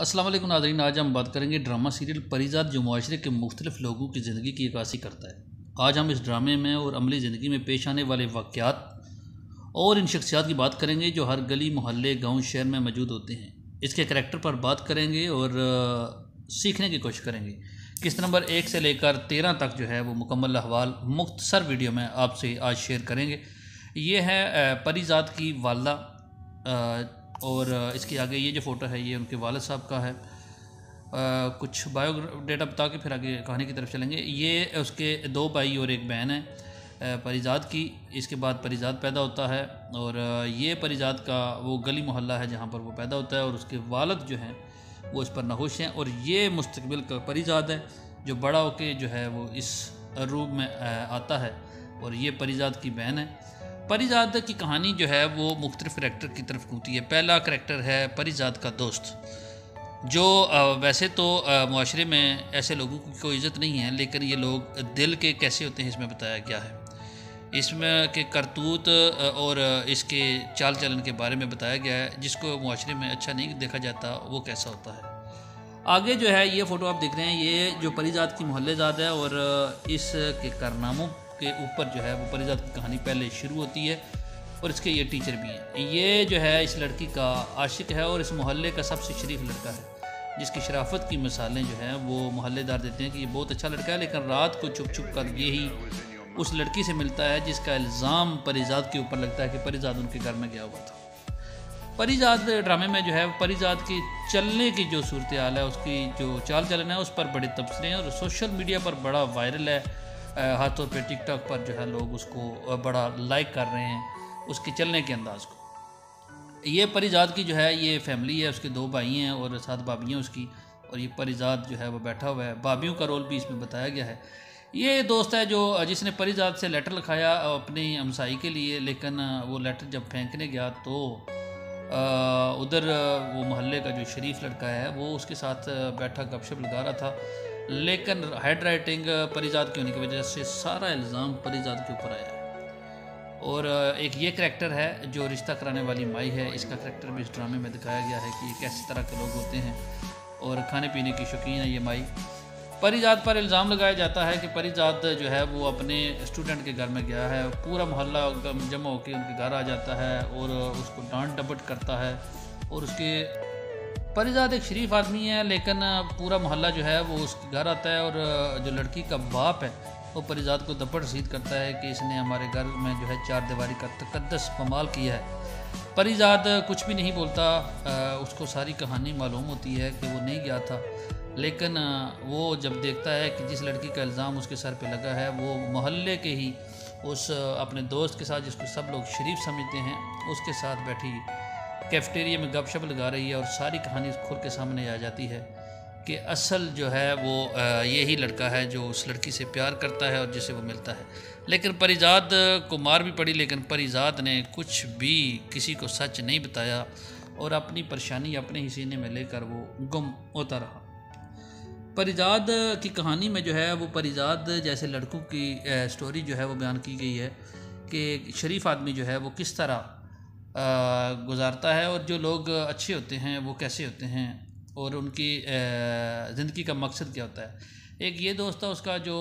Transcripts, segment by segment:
अस्सलाम वालेकुम नाज़रीन, आज हम बात करेंगे ड्रामा सीरियल परिज़ाद जो मुआशरे के मुख्तलिफ लोगों की ज़िंदगी की अक्कासी करता है। आज हम इस ड्रामे में और अमली ज़िंदगी में पेश आने वाले वाक़यात और इन शख्सियात की बात करेंगे जो हर गली मोहल्ले गांव शहर में मौजूद होते हैं। इसके करैक्टर पर बात करेंगे और सीखने की कोशिश करेंगे। किस्त नंबर 1 से लेकर 13 तक जो है वो मुकम्मल अहवाल मुख्तसर वीडियो में आपसे आज शेयर करेंगे। ये है परिज़ाद की वालदा और इसके आगे ये जो फ़ोटो है ये उनके वालिद साहब का है। कुछ बायो डेटा बता के फिर आगे कहानी की तरफ चलेंगे। ये उसके 2 भाई और 1 बहन है परिज़ाद की। इसके बाद परिज़ाद पैदा होता है और ये परिज़ाद का वो गली मोहल्ला है जहाँ पर वो पैदा होता है और उसके वालिद जो हैं वो इस पर नहुश हैं। और ये मुस्तकबिल का परिज़ाद है जो बड़ा होके जो है वो इस रूप में आता है और ये परिज़ाद की बहन है। परिज़ाद की कहानी जो है वो मुख्तलिफ करैक्टर की तरफ होती है। पहला करैक्टर है परिज़ाद का दोस्त, जो वैसे तो मुआशरे में ऐसे लोगों की कोई इज़्ज़त नहीं है, लेकिन ये लोग दिल के कैसे होते हैं इसमें बताया गया है। इसमें के करतूत और इसके चाल चलन के बारे में बताया गया है। जिसको मुआशरे में अच्छा नहीं देखा जाता वो कैसा होता है। आगे जो है ये फ़ोटो आप देख रहे हैं, ये जो परिज़ाद की मोहल्लेज़ाद है और इसके कारनामों के ऊपर जो है वो परिज़ाद की कहानी पहले शुरू होती है और इसके ये टीचर भी हैं। ये जो है इस लड़की का आशिक है और इस मोहल्ले का सबसे शरीफ लड़का है, जिसकी शराफत की मिसालें जो हैं वो मोहल्लेदार देते हैं कि ये बहुत अच्छा लड़का है। लेकिन रात को छुप छुप कर यही उस लड़की से मिलता है जिसका इल्ज़ाम परिज़ाद के ऊपर लगता है कि परिज़ाद उनके घर में गया हुआ था। परिज़ाद ड्रामे में जो है परिज़ाद की चलने की जो सूरत हाल है, उसकी जो चाल चलन है उस पर बड़े तबसरे हैं और सोशल मीडिया पर बड़ा वायरल है। ख़ास तौर पे टिकटॉक पर जो है लोग उसको बड़ा लाइक कर रहे हैं, उसके चलने के अंदाज़ को। ये परिज़ाद की जो है ये फैमिली है, उसके 2 भाई हैं और 7 भाभियाँ उसकी, और ये परिज़ाद जो है वो बैठा हुआ है। भाभियों का रोल भी इसमें बताया गया है। ये दोस्त है जो जिसने परिज़ाद से लेटर लिखाया अपनी हमसाई के लिए, लेकिन वो लेटर जब फेंकने गया तो उधर वो मोहल्ले का जो शरीफ लड़का है वो उसके साथ बैठा गपशप लगा रहा था, लेकिन हैंड राइटिंग परिज़ाद की होने की वजह से सारा इल्ज़ाम परिज़ाद के ऊपर आया है। और एक ये करैक्टर है जो रिश्ता कराने वाली माई है, इसका करैक्टर भी इस ड्रामे में दिखाया गया है कि ये कैसे तरह के लोग होते हैं और खाने पीने की शौकीन है ये माई। परिज़ाद पर इल्ज़ाम लगाया जाता है कि परिज़ाद जो है वो अपने स्टूडेंट के घर में गया है, पूरा मोहल्ला जमा होकर उनके घर आ जाता है और उसको डांट डपट करता है। और उसके परिज़ाद एक शरीफ आदमी है, लेकिन पूरा मोहल्ला जो है वो उसके घर आता है और जो लड़की का बाप है वो परिज़ाद को दपट रसीद करता है कि इसने हमारे घर में जो है 4 दीवारी का तकद्दस पमाल किया है। परिज़ाद कुछ भी नहीं बोलता, उसको सारी कहानी मालूम होती है कि वो नहीं गया था, लेकिन वो जब देखता है कि जिस लड़की का इल्ज़ाम उसके सर पे लगा है वो मोहल्ले के ही उस अपने दोस्त के साथ, जिसको सब लोग शरीफ समझते हैं, उसके साथ बैठी कैफेटेरिया में गपशप लगा रही है और सारी कहानी खुल के सामने आ जाती है कि असल जो है वो यही लड़का है जो उस लड़की से प्यार करता है और जिसे वो मिलता है। लेकिन परिज़ाद को मार भी पड़ी, लेकिन परिज़ाद ने कुछ भी किसी को सच नहीं बताया और अपनी परेशानी अपने ही सीने में लेकर वो गुम होता रहा। परिज़ाद की कहानी में जो है वो परिज़ाद जैसे लड़कों की स्टोरी जो है वो बयान की गई है कि शरीफ आदमी जो है वो किस तरह गुजारता है और जो लोग अच्छे होते हैं वो कैसे होते हैं और उनकी ज़िंदगी का मकसद क्या होता है। एक ये दोस्त था उसका जो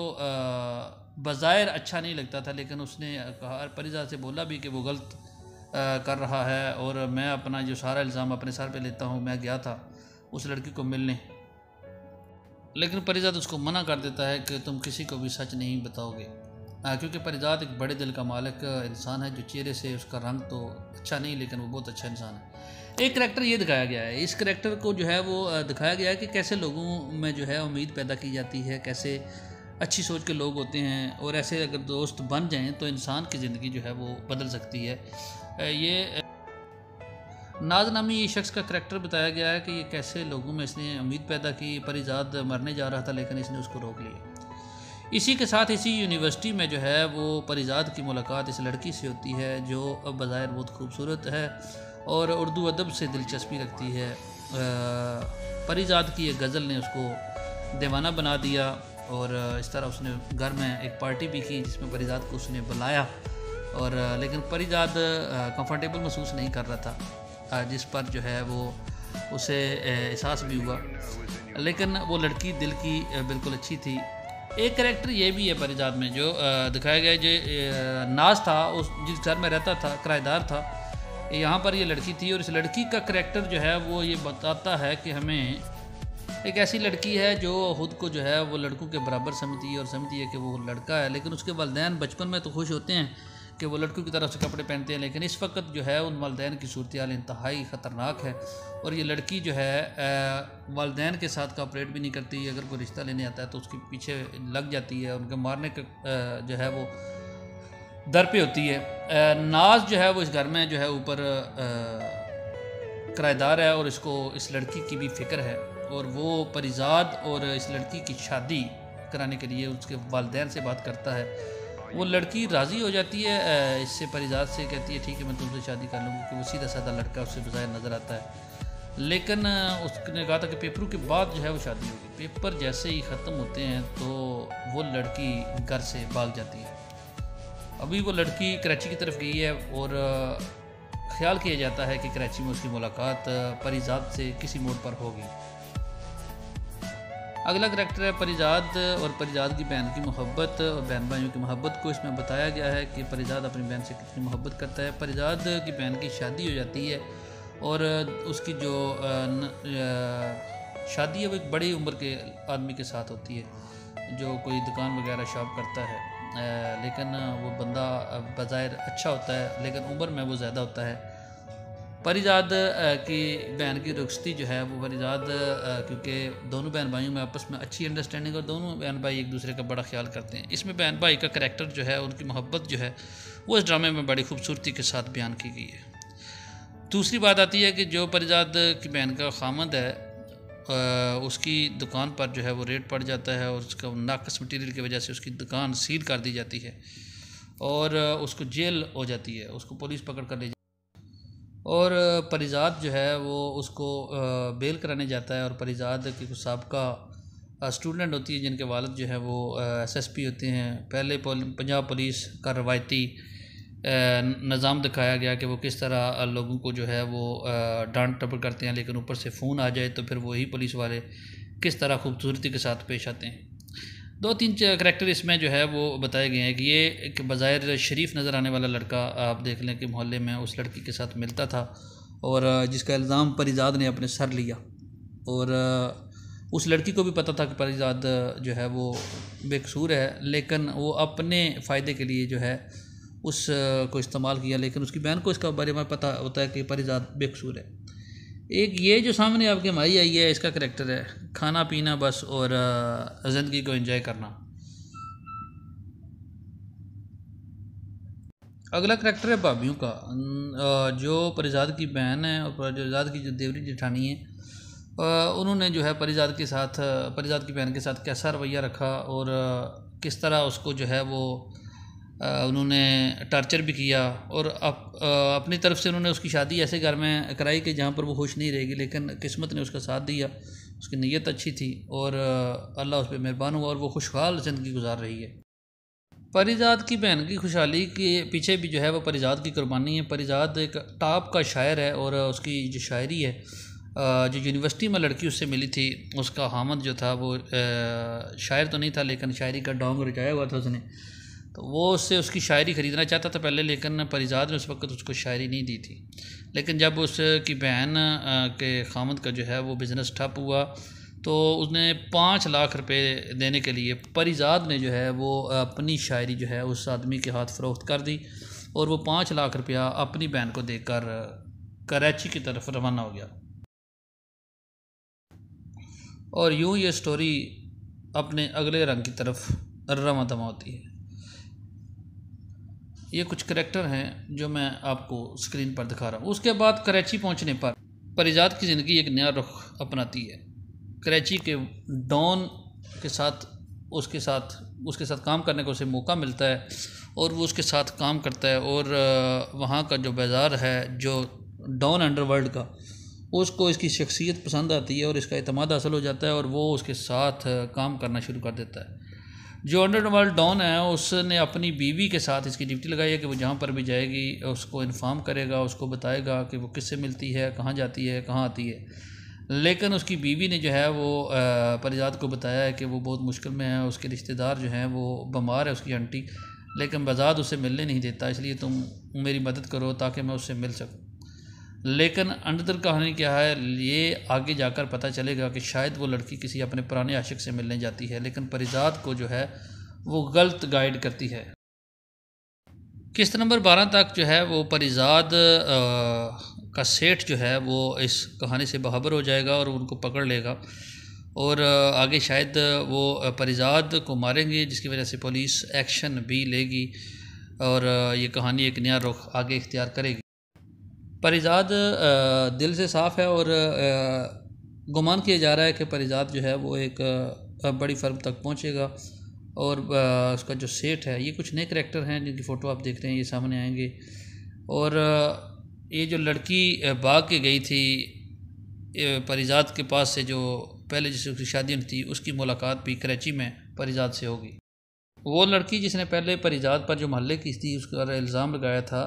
बज़ाहिर अच्छा नहीं लगता था, लेकिन उसने कहा परिज़ाद से बोला भी कि वो गलत कर रहा है और मैं अपना जो सारा इल्ज़ाम अपने सर पे लेता हूँ। मैं गया था उस लड़की को मिलने, लेकिन परिज़ाद उसको मना कर देता है कि तुम किसी को भी सच नहीं बताओगे, क्योंकि परिज़ाद एक बड़े दिल का मालिक इंसान है जो चेहरे से उसका रंग तो अच्छा नहीं लेकिन वो बहुत अच्छा इंसान है। एक करैक्टर ये दिखाया गया है, इस करैक्टर को जो है वो दिखाया गया है कि कैसे लोगों में जो है उम्मीद पैदा की जाती है, कैसे अच्छी सोच के लोग होते हैं और ऐसे अगर दोस्त बन जाएं तो इंसान की ज़िंदगी जो है वो बदल सकती है। ये नाज नामी ये शख्स का करैक्टर बताया गया है कि ये कैसे लोगों में इसने उम्मीद पैदा की। परिज़ाद मरने जा रहा था लेकिन इसने उसको रोक लिया। इसी के साथ इसी यूनिवर्सिटी में जो है वो परिज़ाद की मुलाकात इस लड़की से होती है जो बज़ाहिर बहुत खूबसूरत है और उर्दू अदब से दिलचस्पी रखती है। परिज़ाद की एक गज़ल ने उसको दीवाना बना दिया और इस तरह उसने घर में एक पार्टी भी की जिसमें परिज़ाद को उसने बुलाया, और लेकिन परिज़ाद कंफर्टेबल महसूस नहीं कर रहा था, जिस पर जो है वो उसे एहसास भी हुआ, लेकिन वो लड़की दिल की बिल्कुल अच्छी थी। एक करैक्टर ये भी है परिजात में जो दिखाया गया, जो नाज था, उस जिस घर में रहता था, किराएदार था, यहाँ पर ये लड़की थी। और इस लड़की का करैक्टर जो है वो ये बताता है कि हमें एक ऐसी लड़की है जो ख़ुद को जो है वो लड़कों के बराबर समझती है और समझती है कि वो लड़का है, लेकिन उसके वालिदैन बचपन में तो खुश होते हैं कि वो लड़कों की तरह से कपड़े पहनते हैं, लेकिन इस वक्त जो है उन वालिदैन की सूरत हाल इंतहाई ख़तरनाक है। और ये लड़की जो है वालिदैन के साथ कोऑपरेट भी नहीं करती, अगर कोई रिश्ता लेने आता है तो उसके पीछे लग जाती है, उनके मारने का जो है वो दर पे होती है। नाज जो है वो इस घर में जो है ऊपर किराएदार है और इसको इस लड़की की भी फ़िक्र है, और वो परिजाद और इस लड़की की शादी कराने के लिए उसके वालिदैन से बात करता है। वो लड़की राज़ी हो जाती है इससे, परिजाद से कहती है ठीक है मैं तुमसे शादी कर लूँगी, कि वो सीधा साधा लड़का उससे बज़ाहिर नज़र आता है। लेकिन उसने कहा था कि पेपरों के बाद जो है वो शादी होगी। पेपर जैसे ही ख़त्म होते हैं तो वो लड़की घर से भाग जाती है। अभी वो लड़की कराची की तरफ गई है और ख्याल किया जाता है कि कराची में उसकी मुलाकात परिजाद से किसी मोड़ पर होगी। अगला करैक्टर है परिजाद और परिजाद की बहन की मोहब्बत और बहन भाइयों की मोहब्बत को इसमें बताया गया है कि परिजाद अपनी बहन से कितनी मोहब्बत करता है। परिजाद की बहन की शादी हो जाती है और उसकी जो शादी है वो एक बड़ी उम्र के आदमी के साथ होती है, जो कोई दुकान वगैरह शॉप करता है, लेकिन वो बंदा बज़ाहिर अच्छा होता है लेकिन उम्र में वो ज़्यादा होता है। परिजाद की बहन की रुखसती जो है वो परिजाद क्योंकि दोनों बहन भाइयों में आपस में अच्छी अंडरस्टैंडिंग और दोनों बहन भाई एक दूसरे का बड़ा ख्याल करते हैं। इसमें बहन भाई का करैक्टर जो है, उनकी मोहब्बत जो है वो इस ड्रामे में बड़ी खूबसूरती के साथ बयान की गई है। दूसरी बात आती है कि जो परिजाद की बहन का खामद है उसकी दुकान पर जो है वो रेड पड़ जाता है और उसका नाकस मटीरियल की वजह से उसकी दुकान सील कर दी जाती है और उसको जेल हो जाती है, उसको पुलिस पकड़ कर ले जाती है। और परिजाद जो है वो उसको बेल कराने जाता है और परिजाद की कुछ साबका स्टूडेंट होती है जिनके वालिद जो है वो SSP होते हैं। पहले पंजाब पुलिस का रवायती निज़ाम दिखाया गया कि वो किस तरह लोगों को जो है वो डांट टपड़ करते हैं, लेकिन ऊपर से फ़ोन आ जाए तो फिर वही पुलिस वाले किस तरह खूबसूरती के साथ पेश आते हैं। 2-3 करैक्टर इसमें जो है वो बताए गए हैं कि ये एक बज़ाहिर शरीफ नज़र आने वाला लड़का आप देख लें कि मोहल्ले में उस लड़की के साथ मिलता था और जिसका इल्ज़ाम परिजाद ने अपने सर लिया, और उस लड़की को भी पता था कि परिजाद जो है वो बेकसूर है, लेकिन वो अपने फ़ायदे के लिए जो है उस को इस्तेमाल किया, लेकिन उसकी बहन को इसका बारे में पता होता है कि परिजाद बेकसूर है। एक ये जो सामने आपके माई आई है इसका करैक्टर है खाना पीना बस और ज़िंदगी को एंजॉय करना। अगला करैक्टर है भाभियों का। जो परिजाद की बहन है और परिजाद की जो देवरी जेठानी है, उन्होंने जो है परिजाद के साथ, परिजाद की बहन के साथ कैसा रवैया रखा और किस तरह उसको जो है वो उन्होंने टॉर्चर भी किया और अपनी तरफ से उन्होंने उसकी शादी ऐसे घर में कराई कि जहाँ पर वो खुश नहीं रहेगी, लेकिन किस्मत ने उसका साथ दिया, उसकी नीयत अच्छी थी और अल्लाह उस पर मेहरबान हुआ और वो खुशहाल ज़िंदगी गुजार रही है। परिजाद की बहन की खुशहाली के पीछे भी जो है वो परिजाद की कुर्बानी है। परिजाद एक टॉप का शायर है और उसकी जो शायरी है, जो यूनिवर्सिटी में लड़की उससे मिली थी, उसका हामद जो था वो शायर तो नहीं था लेकिन शायरी का डोंग रचाया हुआ था उसने, तो वो उससे उसकी शायरी ख़रीदना चाहता था पहले, लेकिन परिजाद ने उस वक्त उसको शायरी नहीं दी थी। लेकिन जब उसकी बहन के खामद का जो है वो बिज़नेस ठप हुआ तो उसने 5 लाख रुपए देने के लिए परिजाद ने जो है वो अपनी शायरी जो है उस आदमी के हाथ फ़रोख्त कर दी और वो 5 लाख रुपया अपनी बहन को देकर कराची की तरफ रवाना हो गया। और यूँ ये स्टोरी अपने अगले रंग की तरफ रवां दवा होती है। ये कुछ करैक्टर हैं जो मैं आपको स्क्रीन पर दिखा रहा हूँ। उसके बाद कराची पहुँचने पर परिजाद की ज़िंदगी एक नया रुख अपनाती है। कराची के डॉन के साथ उसके साथ काम करने का उसे मौका मिलता है और वो उसके साथ काम करता है और वहाँ का जो बाज़ार है जो डॉन अंडरवर्ल्ड का, उसको इसकी शख्सियत पसंद आती है और इसका एतमाद हासिल हो जाता है और वो उसके साथ काम करना शुरू कर देता है। जो अंडरवर्ल्ड डॉन है उसने अपनी बीवी के साथ इसकी ड्यूटी लगाई है कि वो जहाँ पर भी जाएगी उसको इन्फॉर्म करेगा, उसको बताएगा कि वो किससे मिलती है, कहाँ जाती है, कहाँ आती है। लेकिन उसकी बीवी ने जो है वो परिजात को बताया है कि वो बहुत मुश्किल में है, उसके रिश्तेदार जो हैं वो बीमार है, उसकी आंटी, लेकिन बजाद उसे मिलने नहीं देता, इसलिए तुम मेरी मदद करो ताकि मैं उससे मिल सकूं। लेकिन अंदर कहानी क्या है ये आगे जाकर पता चलेगा कि शायद वो लड़की किसी अपने पुराने आशिक से मिलने जाती है, लेकिन परिजात को जो है वो गलत गाइड करती है। किस्त नंबर 12 तक जो है वो परिजात का सेठ जो है वो इस कहानी से बाखबर हो जाएगा और उनको पकड़ लेगा, और आगे शायद वो परिजात को मारेंगे, जिसकी वजह से पुलिस एक्शन भी लेगी और ये कहानी एक नया रुख आगे इख्तियार करेगी। परिजात दिल से साफ़ है और गुमान किया जा रहा है कि परिजात जो है वो एक बड़ी फर्म तक पहुंचेगा, और उसका जो सेठ है, ये कुछ नए करैक्टर हैं जिनकी फ़ोटो आप देख रहे हैं, ये सामने आएंगे। और ये जो लड़की भाग के गई थी परिजात के पास से, जो पहले जिससे उसकी शादी थी, उसकी मुलाकात भी कराची में परिजात से होगी। वो लड़की जिसने पहले परिजात पर जो महल्ले की थी उसका इल्ज़ाम लगाया था,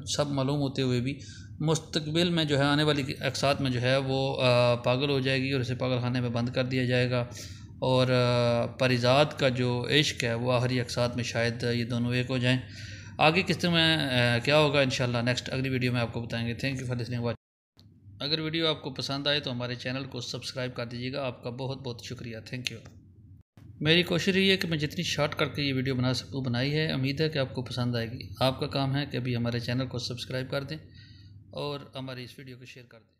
सब मालूम होते हुए भी मुस्तकबिल में जो है आने वाली अक्सात में जो है वो पागल हो जाएगी और उसे पागल खाने में बंद कर दिया जाएगा, और परिजात का जो इश्क है वो आखिरी अक्सात में शायद ये दोनों एक हो जाएं। आगे किस्त में क्या होगा इंशाल्लाह नेक्स्ट अगली वीडियो में आपको बताएंगे। Thank you for listening watch. अगर वीडियो आपको पसंद आए तो हमारे चैनल को सब्सक्राइब कर दीजिएगा। आपका बहुत बहुत शुक्रिया, थैंक यू। मेरी कोशिश रही है कि मैं जितनी शॉर्ट करके ये वीडियो बना सकूँ बनाई है। उम्मीद है कि आपको पसंद आएगी। आपका काम है कि अभी हमारे चैनल को सब्सक्राइब कर दें और हमारी इस वीडियो को शेयर कर दें।